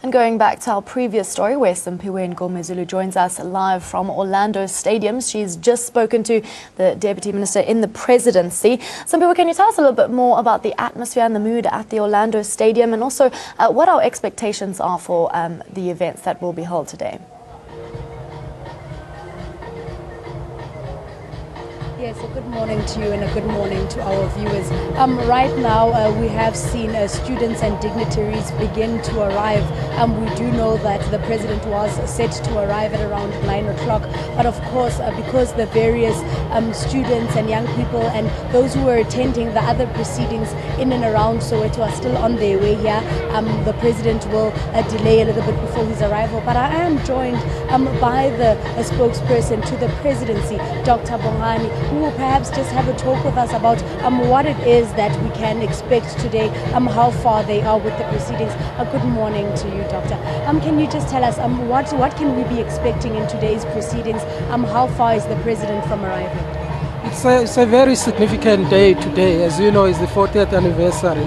And going back to our previous story, where Simpiwe Ngomezulu joins us live from Orlando Stadium. She's just spoken to the Deputy Minister in the Presidency. Simpiwe, can you tell us a little bit more about the atmosphere and the mood at the Orlando Stadium, and also what our expectations are for the events that will be held today? Yes, a good morning to you and a good morning to our viewers. Right now we have seen students and dignitaries begin to arrive. We do know that the President was set to arrive at around 9 o'clock, but of course because the various students and young people and those who were attending the other proceedings in and around Soweto are still on their way here, the President will delay a little bit before his arrival. But I am joined by the spokesperson to the Presidency, Dr. Bongani, who will perhaps just have a talk with us about what it is that we can expect today, how far they are with the proceedings. Good morning to you, Doctor. Can you just tell us what can we be expecting in today's proceedings? How far is the President from arriving? It's a very significant day today. As you know, it's the 40th anniversary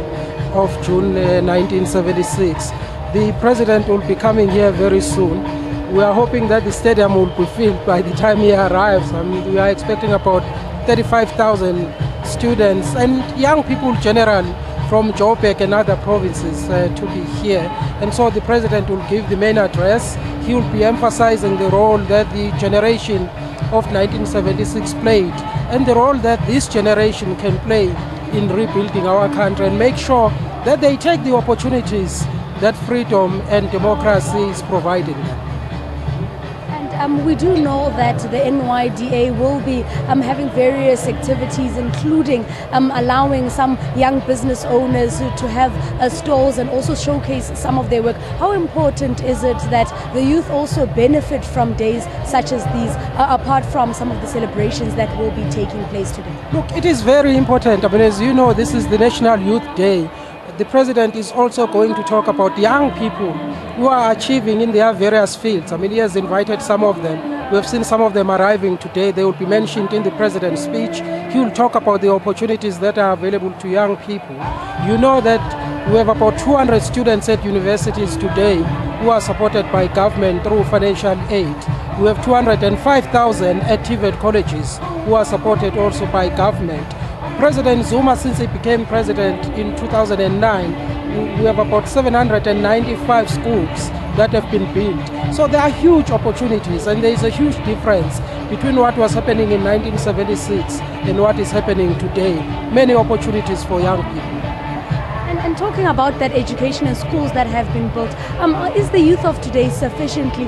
of June 1976. The President will be coming here very soon. We are hoping that the stadium will be filled by the time he arrives. We are expecting about 35,000 students and young people generally from Joburg and other provinces to be here. And so the President will give the main address. He will be emphasizing the role that the generation of 1976 played and the role that this generation can play in rebuilding our country, and make sure that they take the opportunities that freedom and democracy is providing them. We do know that the NYDA will be having various activities, including allowing some young business owners to have stalls and also showcase some of their work. How important is it that the youth also benefit from days such as these, apart from some of the celebrations that will be taking place today? Look, it is very important. As you know, this is the National Youth Day. The President is also going to talk about young people who are achieving in their various fields. He has invited some of them. We have seen some of them arriving today. They will be mentioned in the President's speech. He will talk about the opportunities that are available to young people. You know that we have about 200 students at universities today who are supported by government through financial aid. We have 205,000 at TVET colleges who are supported also by government. President Zuma, since he became president in 2009, we have about 795 schools that have been built. So there are huge opportunities, and there is a huge difference between what was happening in 1976 and what is happening today. Many opportunities for young people. And talking about that education and schools that have been built, is the youth of today sufficiently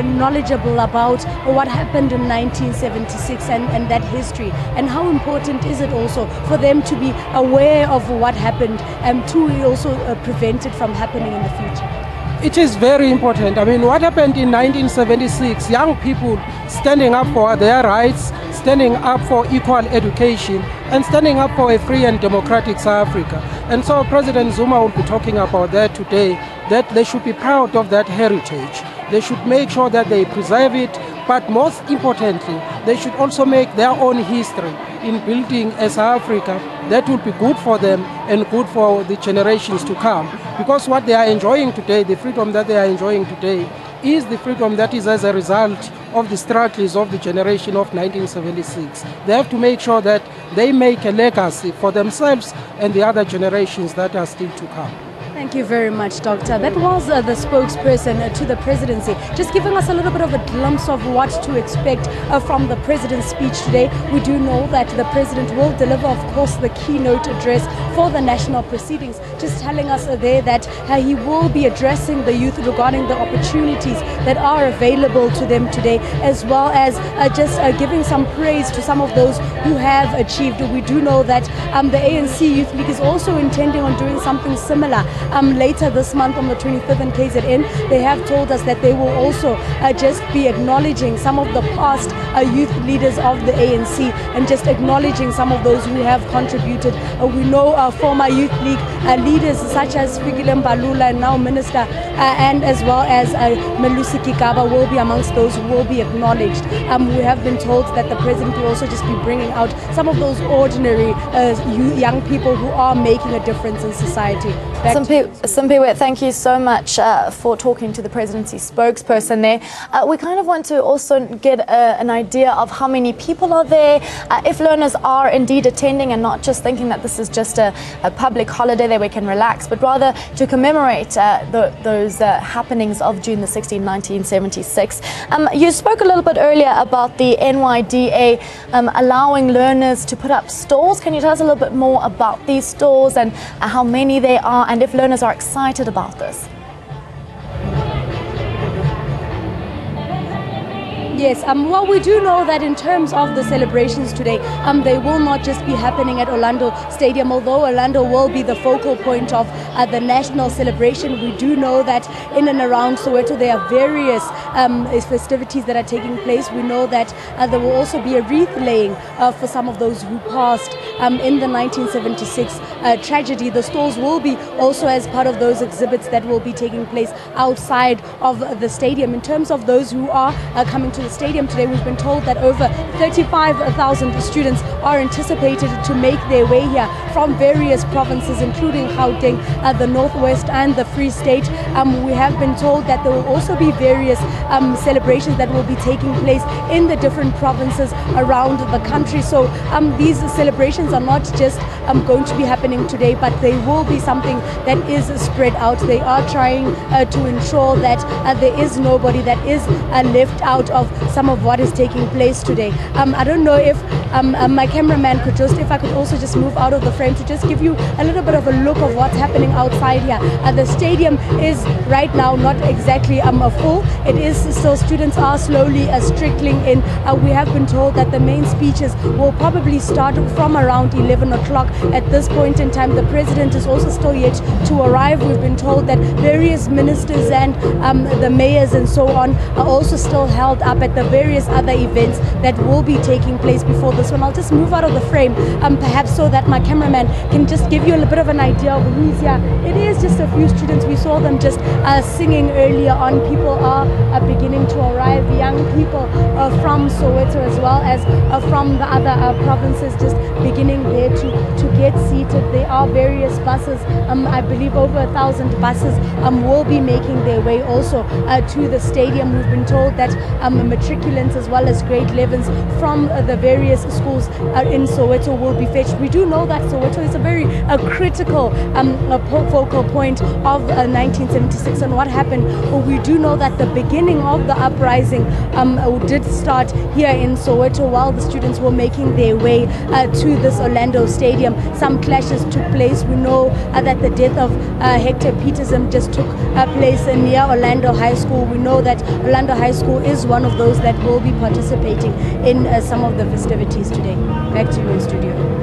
knowledgeable about what happened in 1976 and that history? And how important is it also for them to be aware of what happened to also prevent it from happening in the future? It is very important. What happened in 1976, young people standing up for their rights, standing up for equal education, and standing up for a free and democratic South Africa. And so President Zuma will be talking about that today, that they should be proud of that heritage. They should make sure that they preserve it, but most importantly, they should also make their own history in building a South Africa that will be good for them and good for the generations to come. Because what they are enjoying today, the freedom that they are enjoying today, is the freedom that is as a result of the struggles of the generation of 1976. They have to make sure that they make a legacy for themselves and the other generations that are still to come. Thank you very much, Doctor. That was the spokesperson to the Presidency, just giving us a little bit of a glimpse of what to expect from the President's speech today. We do know that the President will deliver, of course, the keynote address for the national proceedings, just telling us there that he will be addressing the youth regarding the opportunities that are available to them today, as well as just giving some praise to some of those who have achieved. We do know that the ANC Youth League is also intending on doing something similar. Later this month on the 25th in KZN, they have told us that they will also just be acknowledging some of the past youth leaders of the ANC and just acknowledging some of those who have contributed. We know former youth league leaders such as Fikile Mbalula, now Minister, and as well as Melusi Kigaba will be amongst those who will be acknowledged. We have been told that the President will also just be bringing out some of those ordinary young people who are making a difference in society. Simpiwe, thank you so much for talking to the presidency spokesperson there. We kind of want to also get an idea of how many people are there, if learners are indeed attending and not just thinking that this is just a public holiday that we can relax, but rather to commemorate those happenings of June the 16th, 1976. You spoke a little bit earlier about the NYDA allowing learners to put up stalls. Can you tell us a little bit more about these stalls and how many they are, and if learners are excited about this? Yes, well, we do know that in terms of the celebrations today, they will not just be happening at Orlando Stadium, although Orlando will be the focal point of the national celebration. We do know that in and around Soweto there are various festivities that are taking place. We know that there will also be a wreath laying for some of those who passed in the 1976 tragedy. The stalls will be also as part of those exhibits that will be taking place outside of the stadium. In terms of those who are coming to the stadium today, we've been told that over 35,000 students are anticipated to make their way here from various provinces, including Gauteng, the Northwest and the Free State. We have been told that there will also be various celebrations that will be taking place in the different provinces around the country. So these celebrations are not just going to be happening today, but they will be something that is spread out. They are trying to ensure that there is nobody that is left out of some of what is taking place today. I don't know if my cameraman could just, if I could also just move out of the frame to just give you a little bit of a look of what's happening outside here. The stadium is right now not exactly full. It is still, students are slowly trickling in. We have been told that the main speeches will probably start from around 11 o'clock. At this point in time, the president is also still yet to arrive. We've been told that various ministers and the mayors and so on are also still held up at the various other events that will be taking place before this one. I'll just move out of the frame perhaps so that my cameraman can just give you a little bit of an idea of who's here. It is just a few students. We saw them just singing earlier on. People are beginning to arrive, young people from Soweto as well as from the other provinces just beginning there to get seated. There are various buses, I believe over 1,000 buses will be making their way also to the stadium. We've been told that matriculants as well as grade 11s from the various schools in Soweto will be fetched. We do know that Soweto is a very critical focal point of 1976 and what happened. We do know that the beginning of the uprising did start here in Soweto while the students were making their way to this Orlando Stadium. Some clashes took place. We know that the death of Hector Peterson just took place near Orlando High School. We know that Orlando High School is one of those that will be participating in some of the festivities today. Back to you in studio.